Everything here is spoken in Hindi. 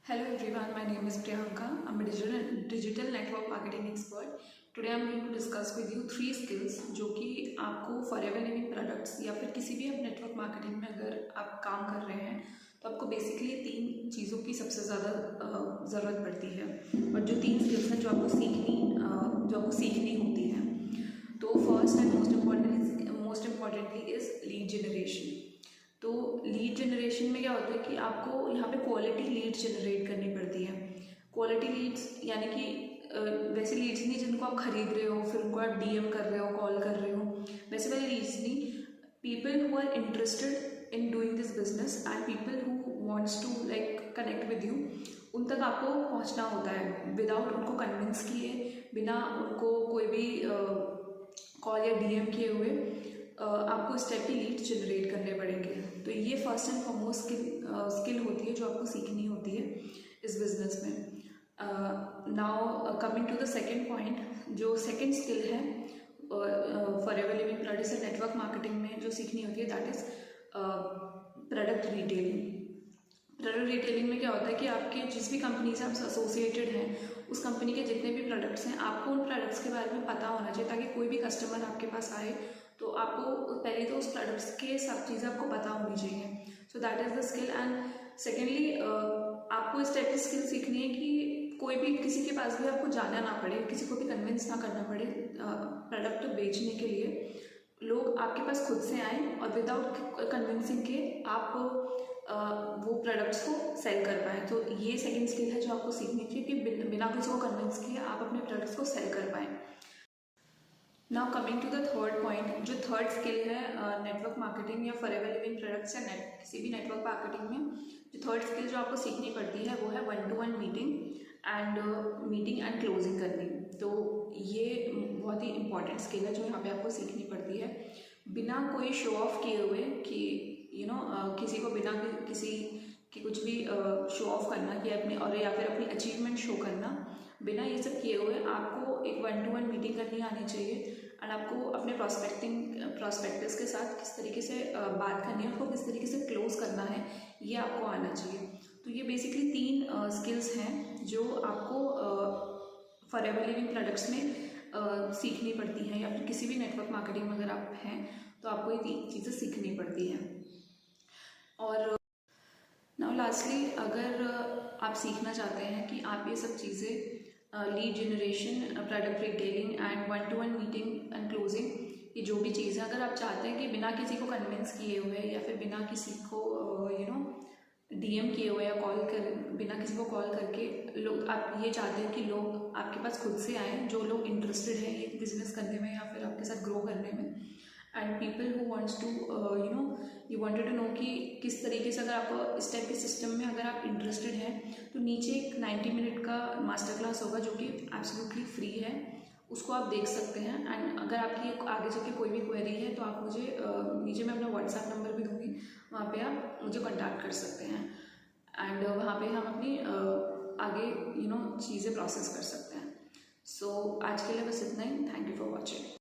Hello everyone, my name is Priyanka. I'm a digital network marketing expert. Today I'm going to discuss with you 3 skills जो कि आपको फॉरएवर लिविंग प्रोडक्ट्स या फिर किसी भी आप नेटवर्क मार्केटिंग में अगर आप काम कर रहे हैं तो आपको बेसिकली 3 चीज़ों की सबसे ज़्यादा ज़रूरत पड़ती है। और जो 3 स्किल्स हैं जो आपको सीखनी होती है। तो first and most importantly is lead generation. तो लीड जनरेशन में क्या होता है कि आपको यहाँ पे क्वालिटी लीड्स जनरेट करनी पड़ती है। क्वालिटी लीड्स यानी कि वैसे लीड्स नहीं जिनको आप खरीद रहे हो फिर उनको आप डीएम कर रहे हो, कॉल कर रहे हो, वैसे वाले लीड्स नहीं। People who are interested in doing this business and people who wants to like connect with you, उन तक आपको पहुँचना होता है विदाउट उनको कन्विंस किए, बिना उनको कोई भी कॉल या डीएम किए हुए आपको इस टाइप की लीड जनरेट करने पड़ेंगे। तो ये फर्स्ट एंड फॉरमोस्ट स्किल होती है जो आपको सीखनी होती है इस बिज़नेस में। Now coming to the second point, जो सेकंड स्किल है Forever Living Products and network marketing में जो सीखनी होती है that is product retailing. Product retailing में क्या होता है कि आपके जिस भी कंपनी से आप एसोसिएटेड हैं उस कंपनी के जितने भी प्रोडक्ट्स हैं आपको उन प्रोडक्ट्स के बारे में पता होना चाहिए, ताकि कोई भी कस्टमर आपके पास आए तो आपको पहले तो उस प्रोडक्ट्स के सब चीज़ें आपको पता होनी चाहिए। So that is the skill. And secondly आपको इस टाइप की स्किल सीखनी है कि कोई भी किसी के पास भी आपको जाना ना पड़े, किसी को भी कन्विंस ना करना पड़े प्रोडक्ट बेचने के लिए। लोग आपके पास खुद से आएँ और विदाउट कन्विंसिंग के आप वो प्रोडक्ट्स को सेल कर पाएँ। तो ये सेकंड स्किल है जो आपको सीखनी चाहिए कि बिना किसी को कन्विंस किए आप अपने प्रोडक्ट्स को सेल कर पाएँ। Now coming to the third point, जो थर्ड स्किल है नेटवर्क मार्केटिंग या फॉरएवर लिविंग प्रोडक्ट्स या किसी भी नेटवर्क मार्केटिंग में जो थर्ड स्किल जो आपको सीखनी पड़ती है वो है 1-to-1 मीटिंग एंड क्लोजिंग करनी। तो ये बहुत ही इंपॉर्टेंट स्किल है जो यहाँ पे आपको सीखनी पड़ती है बिना कोई शो ऑफ किए हुए कि किसी को बिना किसी कि कुछ भी शो ऑफ करना कि अपने और या फिर अपनी अचीवमेंट शो करना, बिना ये सब किए हुए आपको एक 1-to-1 मीटिंग करनी आनी चाहिए। एंड आपको अपने प्रॉस्पेक्टस के साथ किस तरीके से बात करनी है, उसको किस तरीके से क्लोज करना है, ये आपको आना चाहिए। तो ये बेसिकली 3 स्किल्स हैं जो आपको फॉरएवर लिविंग प्रोडक्ट्स में सीखनी पड़ती हैं, या फिर किसी भी नेटवर्क मार्केटिंग में अगर आप हैं तो आपको ये 3 चीज़ें सीखनी पड़ती हैं। और नाउ लास्टली, अगर आप सीखना चाहते हैं कि आप ये सब चीज़ें lead generation, product retailing and 1-to-1 meeting and closing, ये जो भी चीज़ है अगर आप चाहते हैं कि बिना किसी को कन्विंस किए हुए या फिर बिना किसी को डीएम किए हुए या बिना किसी को कॉल करके लोग, आप ये चाहते हैं कि लोग आपके पास खुद से आएँ जो लोग इंटरेस्टेड हैं ये बिजनेस करने में या फिर आपके साथ ग्रो करने में, and people who wants to you wanted to know कि किस तरीके से अगर आपको इस टाइप के सिस्टम में अगर आप इंटरेस्टेड हैं तो नीचे एक 90 मिनट का मास्टर क्लास होगा जो कि एब्सोल्युटली फ्री है, उसको आप देख सकते हैं। एंड अगर आपकी आगे जाके कोई भी क्वेरी है तो आप मुझे नीचे मैं अपना व्हाट्सएप नंबर भी दूँगी, वहाँ पे आप मुझे कॉन्टैक्ट कर सकते हैं एंड वहाँ पे हम अपनी आगे चीज़ें प्रोसेस कर सकते हैं। सो आज के लिए बस इतना ही। Thank you for watching.